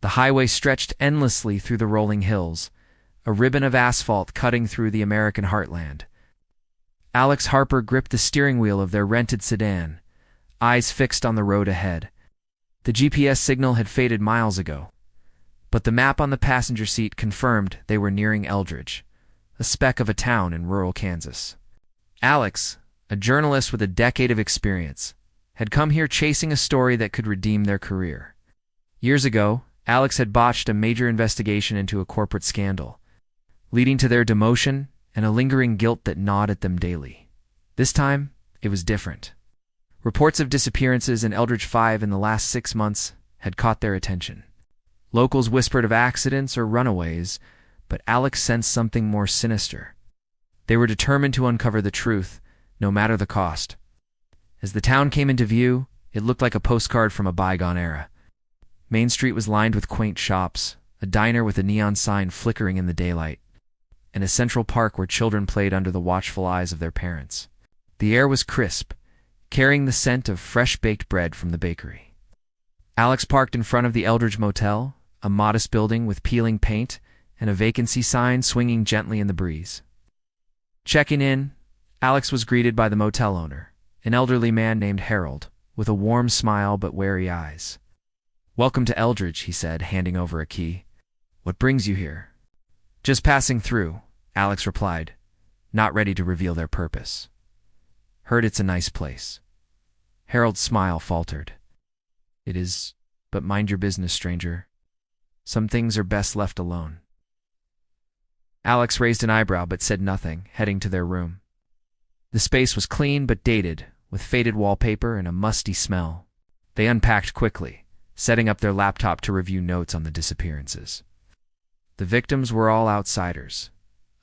The highway stretched endlessly through the rolling hills, a ribbon of asphalt cutting through the American heartland. Alex Harper gripped the steering wheel of their rented sedan, eyes fixed on the road ahead. The GPS signal had faded miles ago, but the map on the passenger seat confirmed they were nearing Eldridge, a speck of a town in rural Kansas. Alex, a journalist with a decade of experience, had come here chasing a story that could redeem their career. Years ago, Alex had botched a major investigation into a corporate scandal, leading to their demotion and a lingering guilt that gnawed at them daily. This time, it was different. Reports of disappearances in Eldridge 5 in the last 6 months had caught their attention. Locals whispered of accidents or runaways, but Alex sensed something more sinister. They were determined to uncover the truth, no matter the cost. As the town came into view, it looked like a postcard from a bygone era. Main Street was lined with quaint shops, a diner with a neon sign flickering in the daylight, and a central park where children played under the watchful eyes of their parents. The air was crisp, carrying the scent of fresh-baked bread from the bakery. Alex parked in front of the Eldridge Motel, a modest building with peeling paint and a vacancy sign swinging gently in the breeze. Checking in, Alex was greeted by the motel owner, an elderly man named Harold, with a warm smile but wary eyes. "Welcome to Eldridge," he said, handing over a key. "What brings you here?" "Just passing through," Alex replied, not ready to reveal their purpose. "Heard it's a nice place." Harold's smile faltered. "It is, but mind your business, stranger. Some things are best left alone." Alex raised an eyebrow but said nothing, heading to their room. The space was clean but dated, with faded wallpaper and a musty smell. They unpacked quickly, setting up their laptop to review notes on the disappearances. The victims were all outsiders: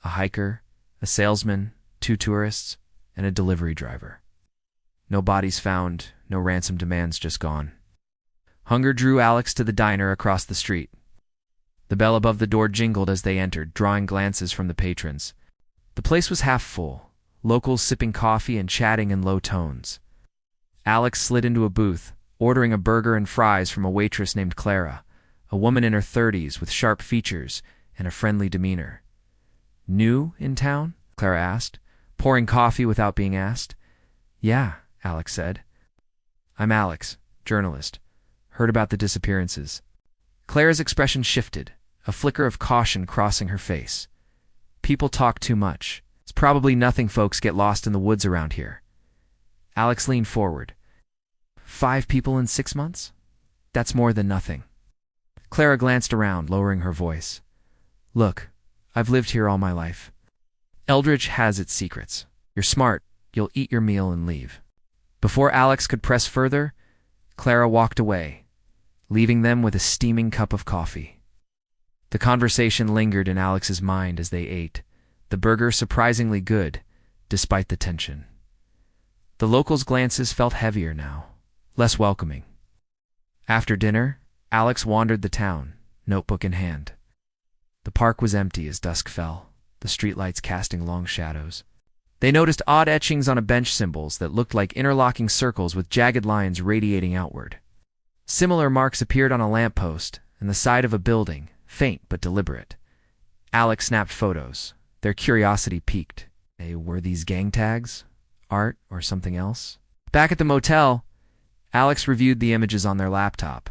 a hiker, a salesman, 2 tourists, and a delivery driver. No bodies found, no ransom demands just gone. Hunger drew Alex to the diner across the street. The bell above the door jingled as they entered, drawing glances from the patrons. The place was half full, locals sipping coffee and chatting in low tones. Alex slid into a booth, ordering a burger and fries from a waitress named Clara, a woman in her 30s with sharp features and a friendly demeanor. "New in town?" Clara asked, pouring coffee without being asked. "Yeah," Alex said. "I'm Alex, journalist. Heard about the disappearances." Clara's expression shifted, a flicker of caution crossing her face. "People talk too much. It's probably nothing. Folks get lost in the woods around here." Alex leaned forward. 5 people in 6 months? That's more than nothing." Clara glanced around, lowering her voice. "Look, I've lived here all my life. Eldridge has its secrets. You're smart, you'll eat your meal and leave." Before Alex could press further, Clara walked away, leaving them with a steaming cup of coffee. The conversation lingered in Alex's mind as they ate, the burger surprisingly good, despite the tension. The locals' glances felt heavier now, less welcoming. After dinner, Alex wandered the town, notebook in hand. The park was empty as dusk fell, the streetlights casting long shadows. They noticed odd etchings on a bench symbols that looked like interlocking circles with jagged lines radiating outward. Similar marks appeared on a lamppost and the side of a building, faint but deliberate. Alex snapped photos. Their curiosity piqued. Were these gang tags? Art or something else? Back at the motel, Alex reviewed the images on their laptop.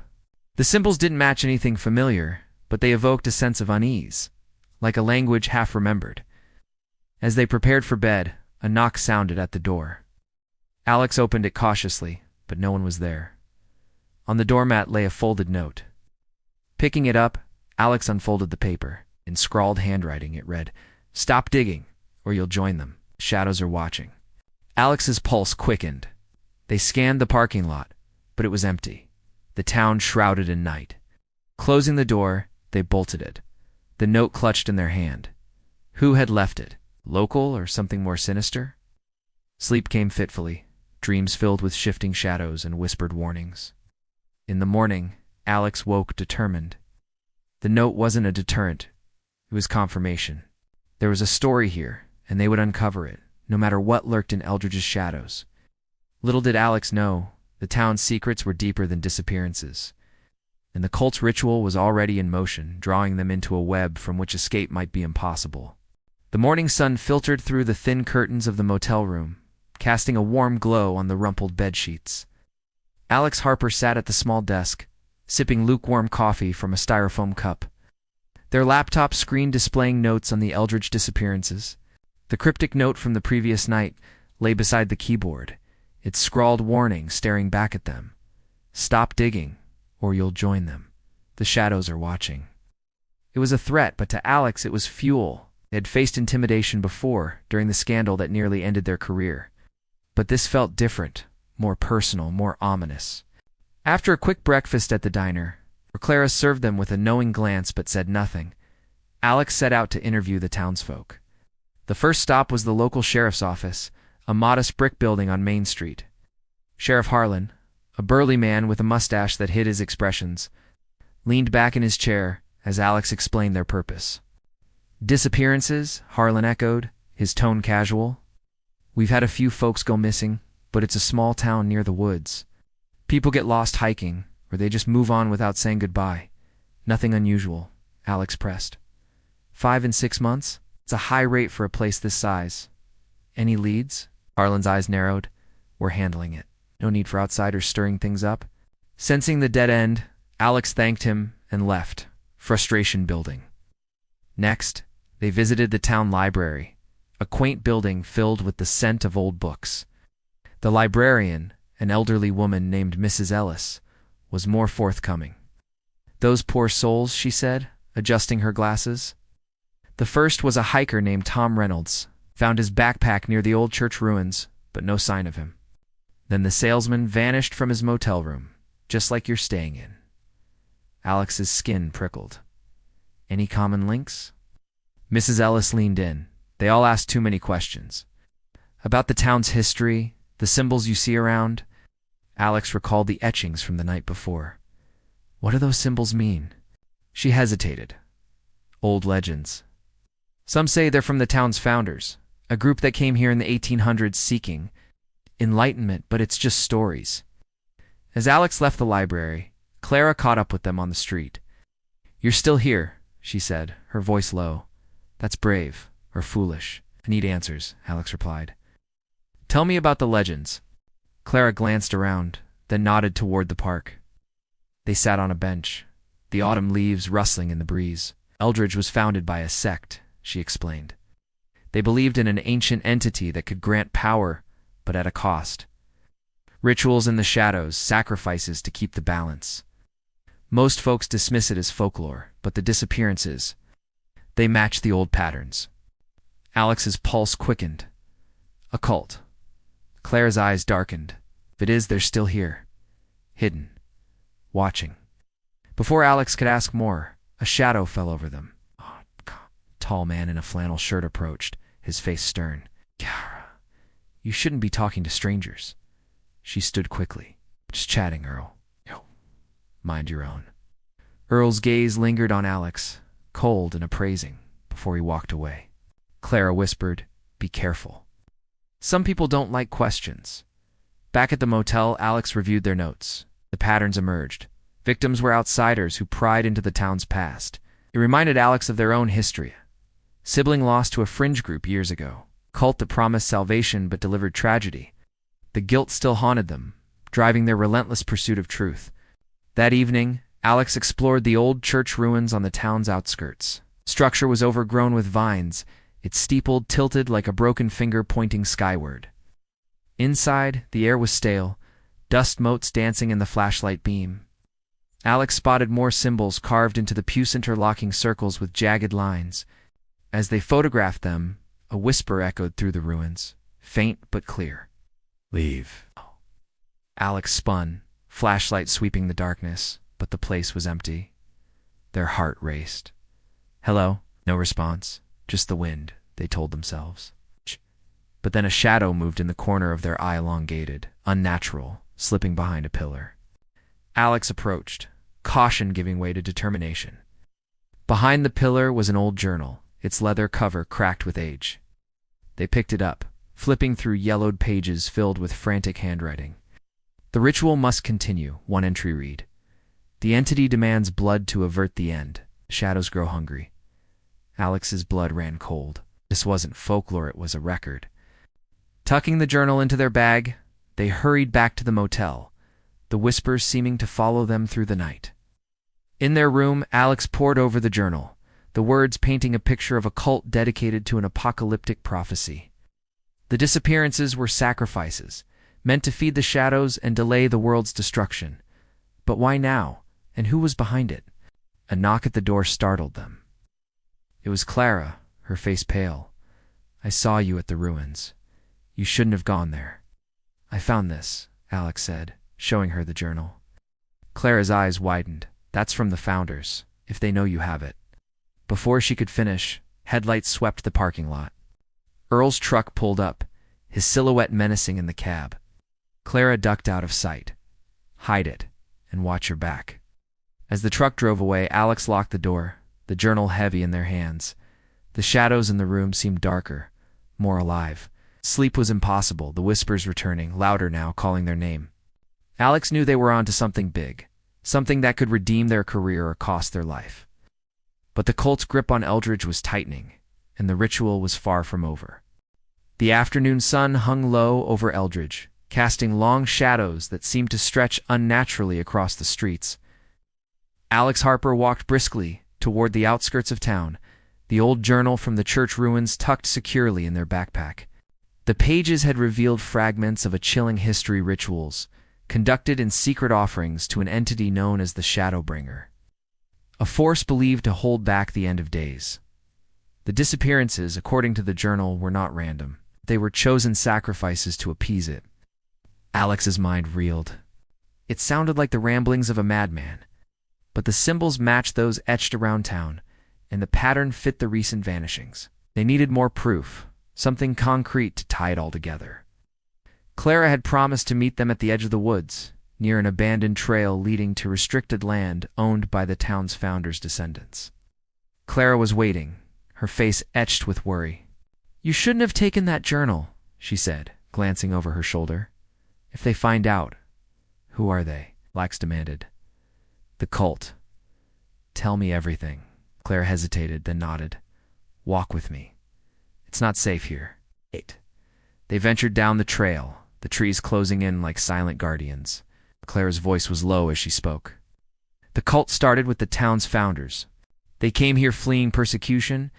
The symbols didn't match anything familiar, but they evoked a sense of unease, like a language half remembered. As they prepared for bed, a knock sounded at the door. Alex opened it cautiously, but no one was there. On the doormat lay a folded note. Picking it up, Alex unfolded the paper. In scrawled handwriting, it read, "Stop digging, or you'll join them. Shadows are watching." Alex's pulse quickened. They scanned the parking lot, but it was empty, the town shrouded in night. Closing the door, they bolted it, the note clutched in their hand. Who had left it? Local or something more sinister? Sleep came fitfully, dreams filled with shifting shadows and whispered warnings. In the morning, Alex woke determined. The note wasn't a deterrent, it was confirmation. There was a story here, and they would uncover it, no matter what lurked in Eldridge's shadows. Little did Alex know, the town's secrets were deeper than disappearances. and the cult's ritual was already in motion, drawing them into a web from which escape might be impossible. The morning sun filtered through the thin curtains of the motel room, casting a warm glow on the rumpled bedsheets. Alex Harper sat at the small desk, sipping lukewarm coffee from a styrofoam cup, their laptop screen displaying notes on the Eldridge disappearances. The cryptic note from the previous night lay beside the keyboard, its scrawled warning staring back at them. "Stop digging, or you'll join them. The shadows are watching." It was a threat, but to Alex it was fuel. They had faced intimidation before, during the scandal that nearly ended their career. But this felt different, more personal, more ominous. After a quick breakfast at the diner, where Clara served them with a knowing glance but said nothing, Alex set out to interview the townsfolk. The first stop was the local sheriff's office, a modest brick building on Main Street. Sheriff Harlan, a burly man with a mustache that hid his expressions, leaned back in his chair as Alex explained their purpose. "Disappearances?" Harlan echoed, his tone casual. "We've had a few folks go missing, but it's a small town near the woods. People get lost hiking, or they just move on without saying goodbye. Nothing unusual," Alex pressed. 5 and 6 months? It's a high rate for a place this size. "Any leads?" Harlan's eyes narrowed. "We're handling it. No need for outsiders stirring things up." Sensing the dead end, Alex thanked him and left, frustration building. Next, they visited the town library, a quaint building filled with the scent of old books. The librarian, an elderly woman named Mrs. Ellis, was more forthcoming. "Those poor souls," she said, adjusting her glasses. The first was a hiker named Tom Reynolds, found his backpack near the old church ruins, but no sign of him. Then the salesman vanished from his motel room, just like you're staying in. Alex's skin prickled. "Any common links?" Mrs. Ellis leaned in. They all asked too many questions. About the town's history, the symbols you see around. Alex recalled the etchings from the night before. "What do those symbols mean?" She hesitated. "Old legends. Some say they're from the town's founders, a group that came here in the 1800s seeking enlightenment, but it's just stories." As Alex left the library, Clara caught up with them on the street. "You're still here," she said, her voice low. "That's brave, or foolish. I need answers," Alex replied. "Tell me about the legends." Clara glanced around, then nodded toward the park. They sat on a bench, the autumn leaves rustling in the breeze. "Eldridge was founded by a sect," she explained. "They believed in an ancient entity that could grant power, but at a cost. Rituals in the shadows, sacrifices to keep the balance. Most folks dismiss it as folklore, but the disappearances, they match the old patterns." Alex's pulse quickened. "A cult." Claire's eyes darkened. "If it is, they're still here. Hidden. Watching." Before Alex could ask more, a shadow fell over them. A tall man in a flannel shirt approached, his face stern. "Kara, you shouldn't be talking to strangers." She stood quickly. "Just chatting, Earl. Yo, mind your own." Earl's gaze lingered on Alex, cold and appraising, before he walked away. Clara whispered, "Be careful. Some people don't like questions." Back at the motel, Alex reviewed their notes. The patterns emerged. Victims were outsiders who pried into the town's past. It reminded Alex of their own history. Sibling lost to a fringe group years ago. Cult that promised salvation but delivered tragedy. The guilt still haunted them, driving their relentless pursuit of truth. That evening, Alex explored the old church ruins on the town's outskirts. Structure was overgrown with vines, its steeple tilted like a broken finger pointing skyward. Inside, the air was stale, dust motes dancing in the flashlight beam. Alex spotted more symbols carved into the puce interlocking circles with jagged lines. As they photographed them, a whisper echoed through the ruins, faint but clear. "Leave." Alex spun, flashlight sweeping the darkness, but the place was empty. Their heart raced. "Hello?" No response. Just the wind, they told themselves. But then a shadow moved in the corner of their eye, elongated, unnatural, slipping behind a pillar. Alex approached, caution giving way to determination. Behind the pillar was an old journal, its leather cover cracked with age. They picked it up, flipping through yellowed pages filled with frantic handwriting. "The ritual must continue," one entry read. The entity demands blood to avert the end. Shadows grow hungry. Alex's blood ran cold. This wasn't folklore, it was a record. Tucking the journal into their bag, they hurried back to the motel, the whispers seeming to follow them through the night. In their room, Alex pored over the journal, the words painting a picture of a cult dedicated to an apocalyptic prophecy. The disappearances were sacrifices, meant to feed the shadows and delay the world's destruction. But why now? And who was behind it? A knock at the door startled them. It was Clara, her face pale. "I saw you at the ruins. You shouldn't have gone there." "I found this," Alex said, showing her the journal. Clara's eyes widened. "That's from the founders, if they know you have it." Before she could finish, headlights swept the parking lot. Earl's truck pulled up, his silhouette menacing in the cab. Clara ducked out of sight. "Hide it, and watch your back." As the truck drove away, Alex locked the door, the journal heavy in their hands. The shadows in the room seemed darker, more alive. Sleep was impossible, the whispers returning, louder now, calling their name. Alex knew they were onto something big, something that could redeem their career or cost their life. But the cult's grip on Eldridge was tightening, and the ritual was far from over. The afternoon sun hung low over Eldridge, casting long shadows that seemed to stretch unnaturally across the streets. Alex Harper walked briskly toward the outskirts of town, the old journal from the church ruins tucked securely in their backpack. The pages had revealed fragments of a chilling history, rituals conducted in secret offerings to an entity known as the Shadowbringer, a force believed to hold back the end of days. The disappearances, according to the journal, were not random. They were chosen sacrifices to appease it. Alex's mind reeled. It sounded like the ramblings of a madman, but the symbols matched those etched around town, and the pattern fit the recent vanishings. They needed more proof, something concrete to tie it all together. Clara had promised to meet them at the edge of the woods, near an abandoned trail leading to restricted land owned by the town's founders' descendants. Clara was waiting, her face etched with worry. "You shouldn't have taken that journal," she said, glancing over her shoulder. "If they find out." "Who are they?" Alex demanded. "The cult." "Tell me everything." Clara hesitated, then nodded. "Walk with me. It's not safe here." 8. They ventured down the trail, the trees closing in like silent guardians. Clara's voice was low as she spoke. "The cult started with the town's founders. They came here fleeing persecution,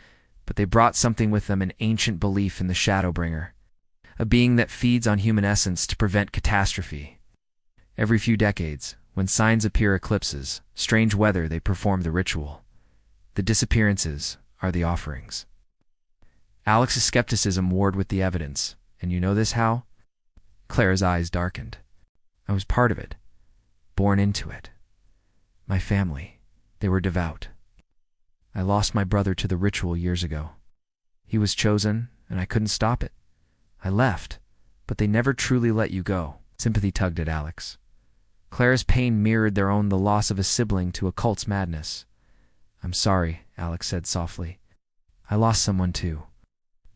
but they brought something with them, an ancient belief in the Shadowbringer, a being that feeds on human essence to prevent catastrophe. Every few decades, when signs appear eclipses, strange weather, they perform the ritual. The disappearances are the offerings." Alex's skepticism warred with the evidence. "And you know this how?" Clara's eyes darkened. "I was part of it, born into it. My family, they were devout. I lost my brother to the ritual years ago. He was chosen, and I couldn't stop it. I left, but they never truly let you go." Sympathy tugged at Alex. Clara's pain mirrored their own, the loss of a sibling to a cult's madness. "I'm sorry," Alex said softly. "I lost someone too.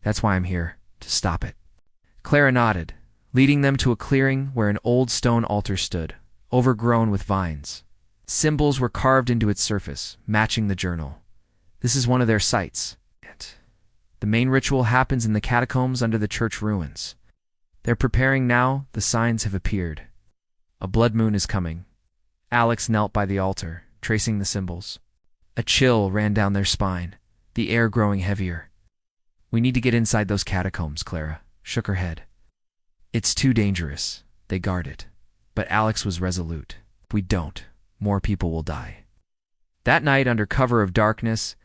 That's why I'm here, to stop it." Clara nodded, leading them to a clearing where an old stone altar stood, overgrown with vines. Symbols were carved into its surface, matching the journal. This is one of their sites. The main ritual happens in the catacombs under the church ruins. They're preparing now, the signs have appeared. A blood moon is coming. Alex knelt by the altar, tracing the symbols. A chill ran down their spine, the air growing heavier. "We need to get inside those catacombs," Clara shook her head. "It's too dangerous. They guard it." But Alex was resolute. "If we don't, more people will die." That night, under cover of darkness,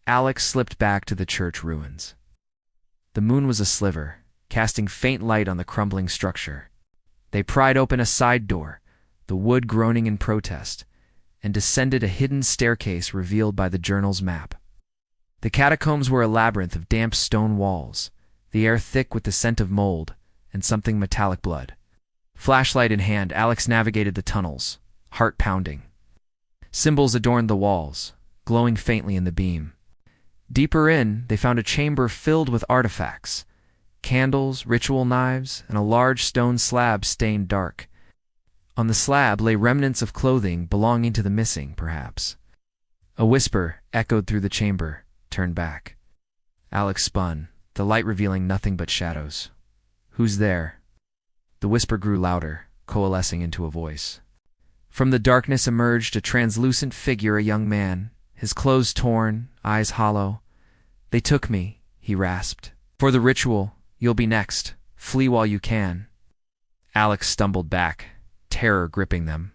Alex slipped back to the church ruins. The moon was a sliver, casting faint light on the crumbling structure. They pried open a side door, the wood groaning in protest, and descended a hidden staircase revealed by the journal's map. The catacombs were a labyrinth of damp stone walls, the air thick with the scent of mold and something metallic blood. Flashlight in hand, Alex navigated the tunnels, heart pounding. Symbols adorned the walls, glowing faintly in the beam. Deeper in, they found a chamber filled with artifacts, candles, ritual knives, and a large stone slab stained dark. On the slab lay remnants of clothing belonging to the missing, perhaps. A whisper echoed through the chamber. Turn back. Alex spun, the light revealing nothing but shadows. Who's there? The whisper grew louder, coalescing into a voice. From the darkness emerged a translucent figure, a young man, his clothes torn, eyes hollow. They took me, he rasped. For the ritual, you'll be next. Flee while you can. Alex stumbled back, terror gripping them.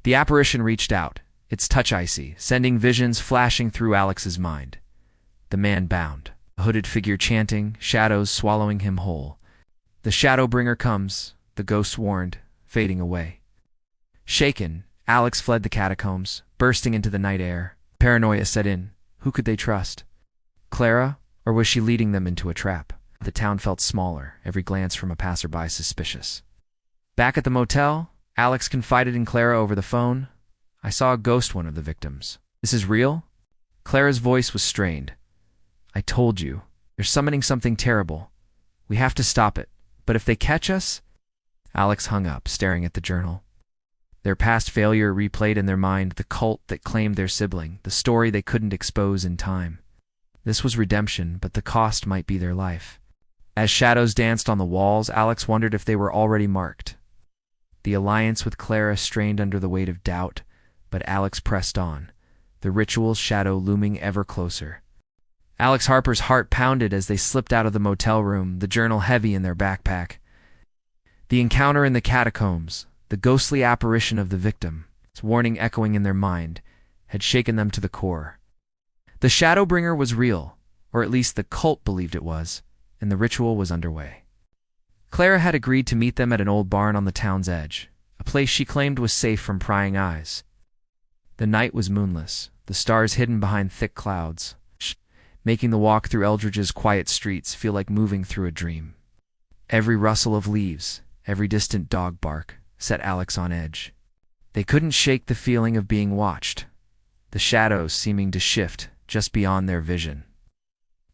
The apparition reached out, its touch icy, sending visions flashing through Alex's mind. The man bound, a hooded figure chanting, shadows swallowing him whole. The Shadowbringer comes, the ghost warned, fading away. Shaken, Alex fled the catacombs, bursting into the night air. Paranoia set in. Who could they trust? Clara, or was she leading them into a trap? The town felt smaller, every glance from a passerby suspicious. Back at the motel, Alex confided in Clara over the phone. I saw a ghost, one of the victims. This is real? Clara's voice was strained. I told you, they're summoning something terrible. We have to stop it. But if they catch us? Alex hung up, staring at the journal. Their past failure replayed in their mind, the cult that claimed their sibling, the story they couldn't expose in time. This was redemption, but the cost might be their life. As shadows danced on the walls, Alex wondered if they were already marked. The alliance with Clara strained under the weight of doubt, but Alex pressed on, the ritual's shadow looming ever closer. Alex Harper's heart pounded as they slipped out of the motel room, the journal heavy in their backpack. The encounter in the catacombs, the ghostly apparition of the victim, its warning echoing in their mind, had shaken them to the core. The Shadowbringer was real, or at least the cult believed it was, and the ritual was underway. Clara had agreed to meet them at an old barn on the town's edge, a place she claimed was safe from prying eyes. The night was moonless, the stars hidden behind thick clouds, making the walk through Eldridge's quiet streets feel like moving through a dream. Every rustle of leaves, every distant dog bark, set Alex on edge. They couldn't shake the feeling of being watched, the shadows seeming to shift just beyond their vision.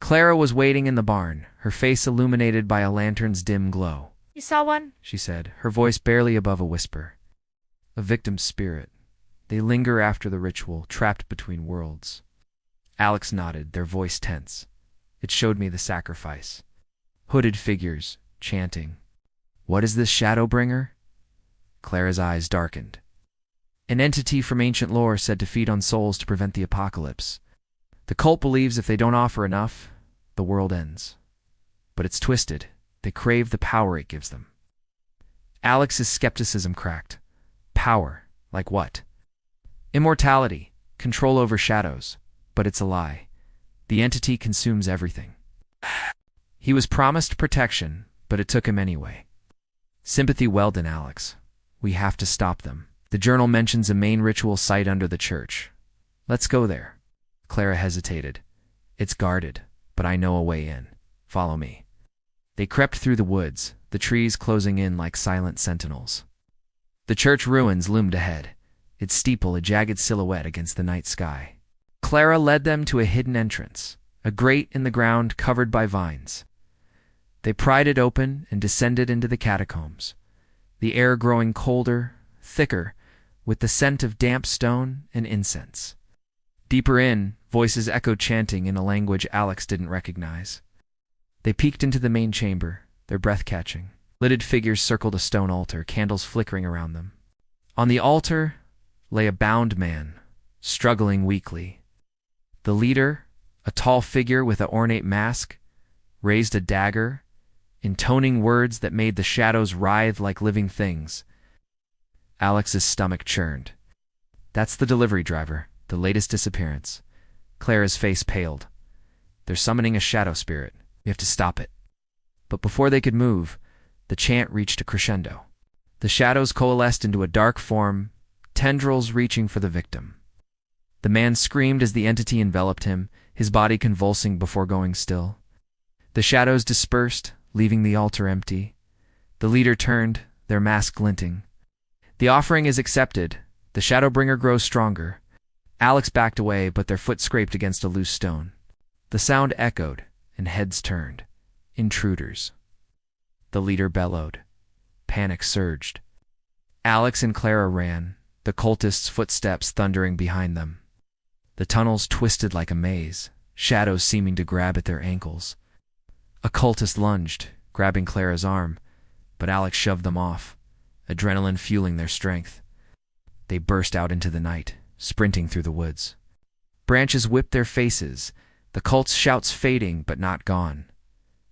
Clara was waiting in the barn, her face illuminated by a lantern's dim glow. You saw one? She said, her voice barely above a whisper. A victim's spirit. They linger after the ritual, trapped between worlds. Alex nodded, their voice tense. It showed me the sacrifice. Hooded figures, chanting. What is this Shadowbringer? Clara's eyes darkened. An entity from ancient lore said to feed on souls to prevent the apocalypse. The cult believes if they don't offer enough, the world ends. But it's twisted. They crave the power it gives them. Alex's skepticism cracked. Power, like what? Immortality, control over shadows. But it's a lie. The entity consumes everything. He was promised protection, but it took him anyway. Sympathy welled in Alex. We have to stop them. The journal mentions a main ritual site under the church. Let's go there. Clara hesitated. It's guarded, but I know a way in. Follow me. They crept through the woods, the trees closing in like silent sentinels. The church ruins loomed ahead, its steeple a jagged silhouette against the night sky. Clara led them to a hidden entrance, a grate in the ground covered by vines. They pried it open and descended into the catacombs, the air growing colder, thicker, with the scent of damp stone and incense. Deeper in, voices echoed chanting in a language Alex didn't recognize. They peeked into the main chamber, their breath catching. Lidded figures circled a stone altar, candles flickering around them. On the altar lay a bound man, struggling weakly. The leader, a tall figure with an ornate mask, raised a dagger, intoning words that made the shadows writhe like living things. Alex's stomach churned. That's the delivery driver, the latest disappearance. Clara's face paled. They're summoning a shadow spirit. We have to stop it. But before they could move, the chant reached a crescendo. The shadows coalesced into a dark form, tendrils reaching for the victim. The man screamed as the entity enveloped him, his body convulsing before going still. The shadows dispersed, leaving the altar empty. The leader turned, their mask glinting. The offering is accepted. The Shadowbringer grows stronger. Alex backed away, but their foot scraped against a loose stone. The sound echoed, and heads turned. Intruders. The leader bellowed. Panic surged. Alex and Clara ran, the cultists' footsteps thundering behind them. The tunnels twisted like a maze, shadows seeming to grab at their ankles. A cultist lunged, grabbing Clara's arm, but Alex shoved them off, adrenaline fueling their strength. They burst out into the night, sprinting through the woods. Branches whipped their faces, the cult's shouts fading but not gone.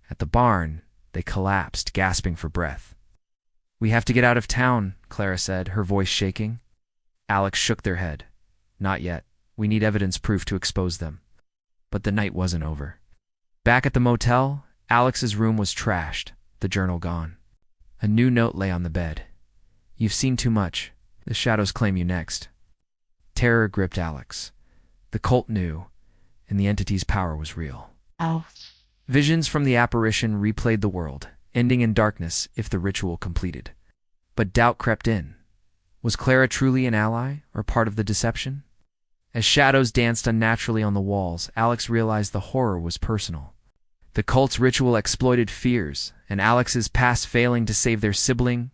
At the barn, they collapsed, gasping for breath. "We have to get out of town," Clara said, her voice shaking. Alex shook their head. "Not yet. We need evidence proof to expose them." But the night wasn't over. Back at the motel, Alex's room was trashed, the journal gone. A new note lay on the bed. "You've seen too much. The shadows claim you next." Terror gripped Alex. The cult knew, and the entity's power was real. Visions from the apparition replayed the world, ending in darkness if the ritual completed. But doubt crept in. Was Clara truly an ally, or part of the deception? As shadows danced unnaturally on the walls, Alex realized the horror was personal. The cult's ritual exploited fears, and Alex's past failing to save their sibling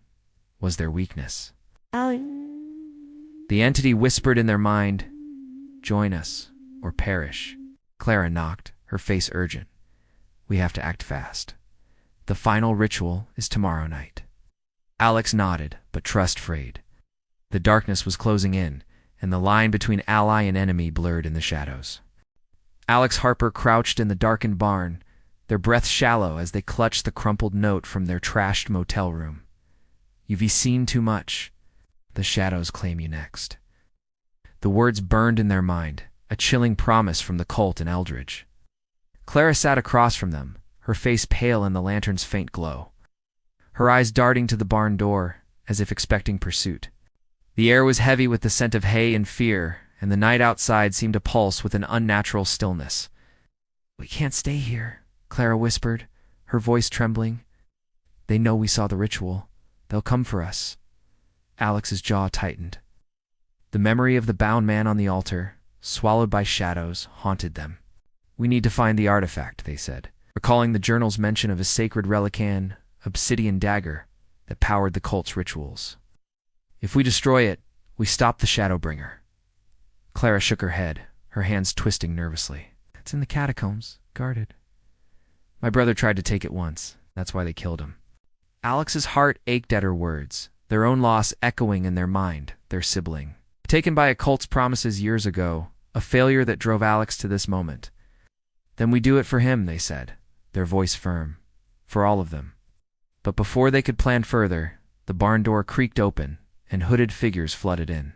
was their weakness. The entity whispered in their mind, "Join us, or perish." Clara knocked, her face urgent. "We have to act fast. The final ritual is tomorrow night." Alex nodded, but trust frayed. The darkness was closing in, and the line between ally and enemy blurred in the shadows. Alex Harper crouched in the darkened barn, their breath shallow as they clutched the crumpled note from their trashed motel room. "You've seen too much. The shadows claim you next." The words burned in their mind, a chilling promise from the cult and Eldridge. Clara sat across from them, her face pale in the lantern's faint glow. Her eyes darting to the barn door, as if expecting pursuit. The air was heavy with the scent of hay and fear, and the night outside seemed to pulse with an unnatural stillness. "We can't stay here," Clara whispered, her voice trembling. "They know we saw the ritual. They'll come for us." Alex's jaw tightened. The memory of the bound man on the altar, swallowed by shadows, haunted them. "We need to find the artifact," they said, recalling the journal's mention of a sacred relican, obsidian dagger, that powered the cult's rituals. "If we destroy it, we stop the Shadowbringer." Clara shook her head, her hands twisting nervously. "It's in the catacombs, guarded. My brother tried to take it once. That's why they killed him." Alex's heart ached at her words, their own loss echoing in their mind, their sibling. Taken by a cult's promises years ago, a failure that drove Alex to this moment. "Then we do it for him," they said, their voice firm. "For all of them." But before they could plan further, the barn door creaked open, and hooded figures flooded in,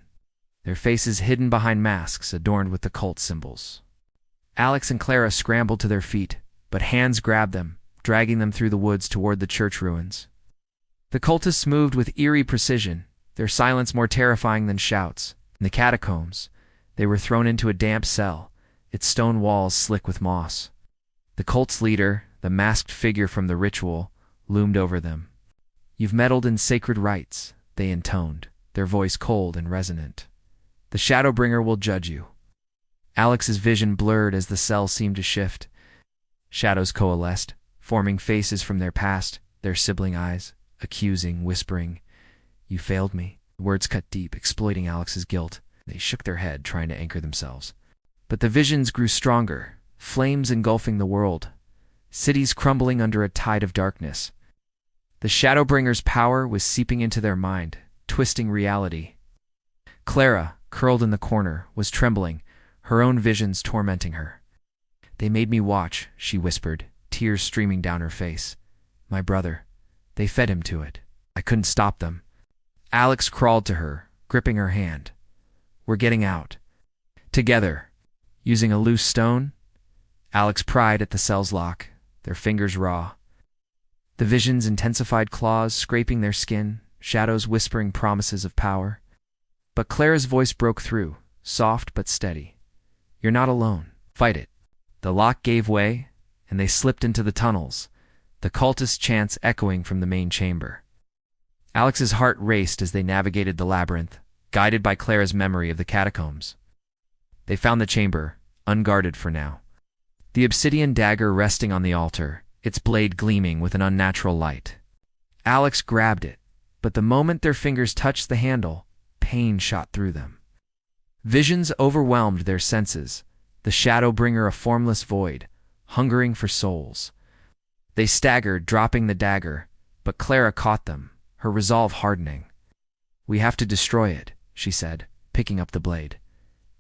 their faces hidden behind masks adorned with the cult symbols. Alex and Clara scrambled to their feet, but hands grabbed them, dragging them through the woods toward the church ruins. The cultists moved with eerie precision, their silence more terrifying than shouts. In the catacombs, they were thrown into a damp cell, its stone walls slick with moss. The cult's leader, the masked figure from the ritual, loomed over them. "You've meddled in sacred rites," they intoned, their voice cold and resonant. "The Shadowbringer will judge you." Alex's vision blurred as the cell seemed to shift. Shadows coalesced, forming faces from their past, their sibling eyes, accusing, whispering, "You failed me." The words cut deep, exploiting Alex's guilt. They shook their head, trying to anchor themselves. But the visions grew stronger, flames engulfing the world, cities crumbling under a tide of darkness. The Shadowbringer's power was seeping into their mind, twisting reality. Clara, curled in the corner, was trembling, her own visions tormenting her. "They made me watch," she whispered, tears streaming down her face. "My brother. They fed him to it. I couldn't stop them." Alex crawled to her, gripping her hand. "We're getting out. Together." Using a loose stone, Alex pried at the cell's lock, their fingers raw. The visions intensified, claws scraping their skin, shadows whispering promises of power. But Clara's voice broke through, soft but steady. "You're not alone. Fight it." The lock gave way, and they slipped into the tunnels, the cultist chants echoing from the main chamber. Alex's heart raced as they navigated the labyrinth, guided by Clara's memory of the catacombs. They found the chamber, unguarded for now. The obsidian dagger resting on the altar, its blade gleaming with an unnatural light. Alex grabbed it, but the moment their fingers touched the handle, pain shot through them. Visions overwhelmed their senses, the shadow bringer a formless void, hungering for souls. They staggered, dropping the dagger, but Clara caught them, her resolve hardening. "We have to destroy it," she said, picking up the blade.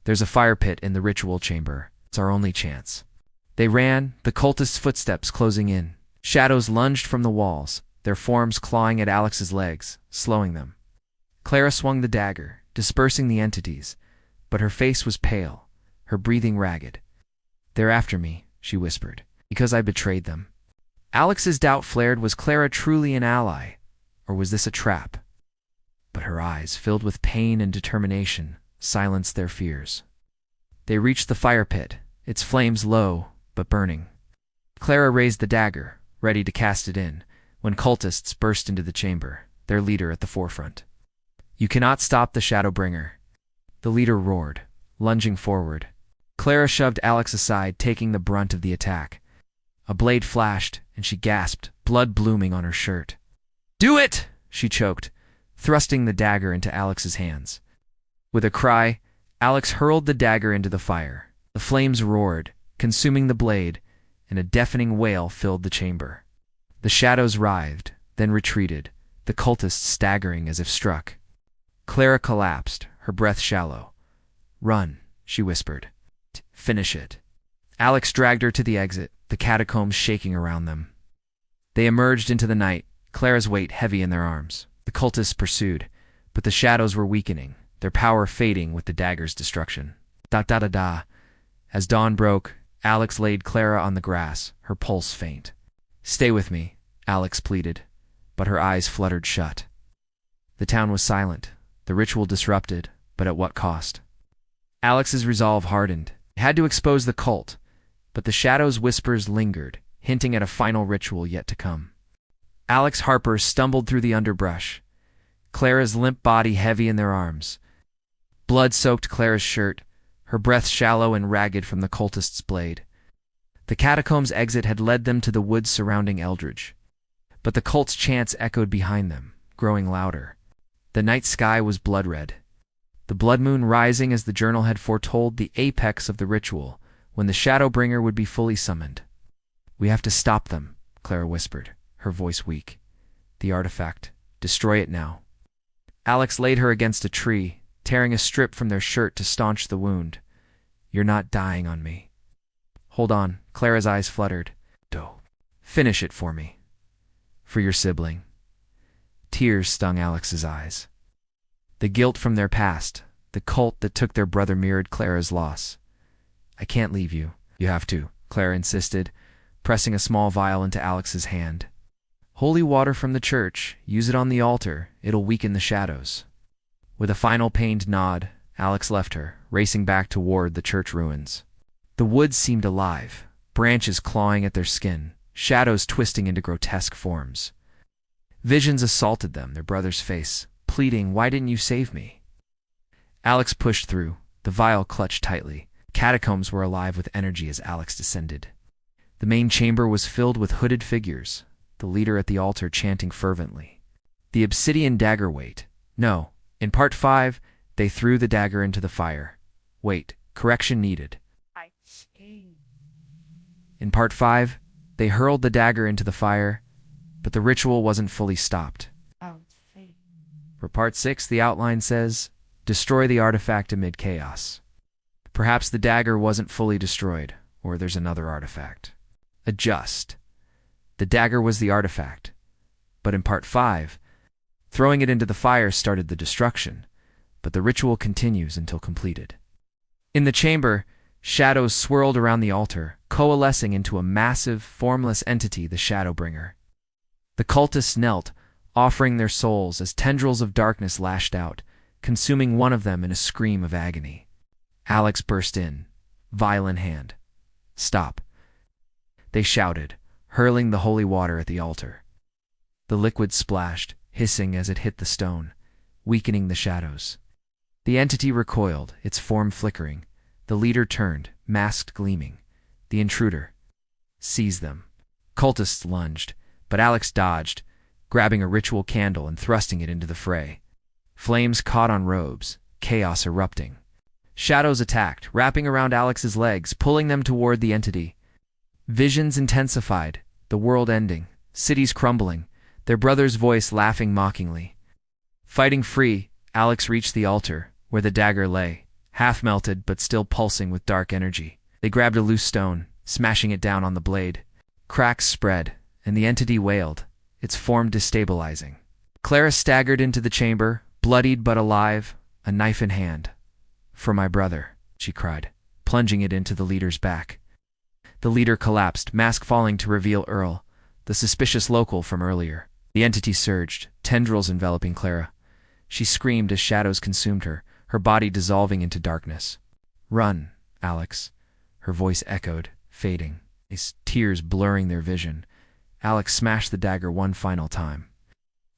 "There's a fire pit in the ritual chamber. It's our only chance." They ran, the cultists' footsteps closing in. Shadows lunged from the walls, their forms clawing at Alex's legs, slowing them. Clara swung the dagger, dispersing the entities, but her face was pale, her breathing ragged. "They're after me," she whispered, "because I betrayed them." Alex's doubt flared. Was Clara truly an ally, or was this a trap? But her eyes, filled with pain and determination, silenced their fears. They reached the fire pit, its flames low but burning. Clara raised the dagger, ready to cast it in, when cultists burst into the chamber, their leader at the forefront. "You cannot stop the Shadowbringer," the leader roared, lunging forward. Clara shoved Alex aside, taking the brunt of the attack. A blade flashed, and she gasped, blood blooming on her shirt. "Do it!" she choked, thrusting the dagger into Alex's hands. With a cry, Alex hurled the dagger into the fire. The flames roared, consuming the blade, and a deafening wail filled the chamber. The shadows writhed, then retreated, the cultists staggering as if struck. Clara collapsed, her breath shallow. "Run," she whispered. "Finish it." Alex dragged her to the exit, the catacombs shaking around them. They emerged into the night, Clara's weight heavy in their arms. The cultists pursued, but the shadows were weakening, their power fading with the dagger's destruction. Da-da-da-da. As dawn broke, Alex laid Clara on the grass, her pulse faint. "Stay with me," Alex pleaded, but her eyes fluttered shut. The town was silent, the ritual disrupted, but at what cost? Alex's resolve hardened. He had to expose the cult, but the shadows' whispers lingered, hinting at a final ritual yet to come. Alex Harper stumbled through the underbrush, Clara's limp body heavy in their arms. Blood soaked Clara's shirt, her breath shallow and ragged from the cultist's blade. The catacombs' exit had led them to the woods surrounding Eldridge, but the cult's chants echoed behind them, growing louder. The night sky was blood-red, the blood moon rising as the journal had foretold, the apex of the ritual, when the Shadowbringer would be fully summoned. "We have to stop them," Clara whispered, her voice weak. "The artifact. Destroy it now." Alex laid her against a tree, tearing a strip from their shirt to staunch the wound. "You're not dying on me." "Hold on," Clara's eyes fluttered. "Do. Finish it for me. For your sibling." Tears stung Alex's eyes. The guilt from their past, the cult that took their brother, mirrored Clara's loss. "I can't leave you." "You have to," Clara insisted, pressing a small vial into Alex's hand. "Holy water from the church. Use it on the altar. It'll weaken the shadows." With a final pained nod, Alex left her, racing back toward the church ruins. The woods seemed alive, branches clawing at their skin, shadows twisting into grotesque forms. Visions assaulted them, their brother's face, pleading, "Why didn't you save me?" Alex pushed through, the vial clutched tightly. Catacombs were alive with energy as Alex descended. The main chamber was filled with hooded figures, the leader at the altar chanting fervently. The obsidian dagger weight. No. In part 5, they threw the dagger into the fire. Wait, correction needed. In part 5, they hurled the dagger into the fire, but the ritual wasn't fully stopped. For part 6, the outline says, "Destroy the artifact amid chaos." Perhaps the dagger wasn't fully destroyed, or there's another artifact. Adjust. The dagger was the artifact, but in part 5, throwing it into the fire started the destruction, but the ritual continues until completed. In the chamber, shadows swirled around the altar, coalescing into a massive, formless entity, the Shadowbringer. The cultists knelt, offering their souls as tendrils of darkness lashed out, consuming one of them in a scream of agony. Alex burst in, vial in hand. "Stop," they shouted, hurling the holy water at the altar. The liquid splashed, hissing as it hit the stone, weakening the shadows. The entity recoiled, its form flickering. The leader turned, masked gleaming. The intruder. "Seize them." Cultists lunged, but Alex dodged, grabbing a ritual candle and thrusting it into the fray. Flames caught on robes, chaos erupting. Shadows attacked, wrapping around Alex's legs, pulling them toward the entity. Visions intensified, the world ending, cities crumbling, their brother's voice laughing mockingly. Fighting free, Alex reached the altar, where the dagger lay, half melted but still pulsing with dark energy. They grabbed a loose stone, smashing it down on the blade. Cracks spread, and the entity wailed, its form destabilizing. Clara staggered into the chamber, bloodied but alive, a knife in hand. "For my brother," she cried, plunging it into the leader's back. The leader collapsed, mask falling to reveal Earl, the suspicious local from earlier. The entity surged, tendrils enveloping Clara. She screamed as shadows consumed her, her body dissolving into darkness. "Run, Alex," her voice echoed, fading, his tears blurring their vision. Alex smashed the dagger one final time.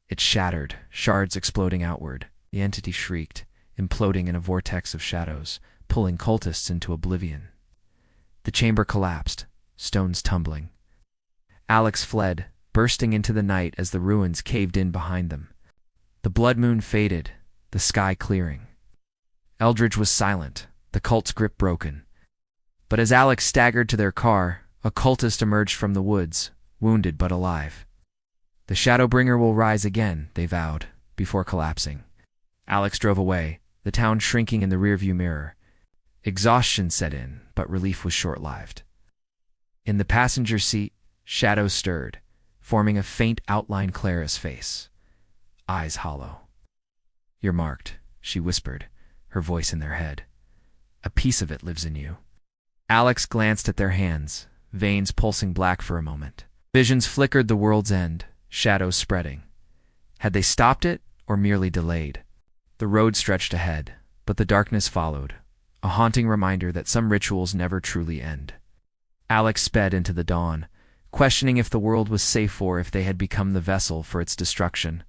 It shattered, shards exploding outward. The entity shrieked, imploding in a vortex of shadows, pulling cultists into oblivion. The chamber collapsed, stones tumbling. Alex fled, bursting into the night as the ruins caved in behind them. The blood moon faded, the sky clearing. Eldridge was silent, the cult's grip broken. But as Alex staggered to their car, a cultist emerged from the woods, wounded but alive. "The Shadowbringer will rise again," they vowed, before collapsing. Alex drove away, the town shrinking in the rearview mirror. Exhaustion set in, but relief was short-lived. In the passenger seat, shadows stirred, forming a faint outline Clara's face. Eyes hollow. "You're marked," she whispered, her voice in their head. "A piece of it lives in you." Alex glanced at their hands, veins pulsing black for a moment. Visions flickered the world's end, shadows spreading. Had they stopped it, or merely delayed? The road stretched ahead, but the darkness followed, a haunting reminder that some rituals never truly end. Alex sped into the dawn, questioning if the world was safe or if they had become the vessel for its destruction.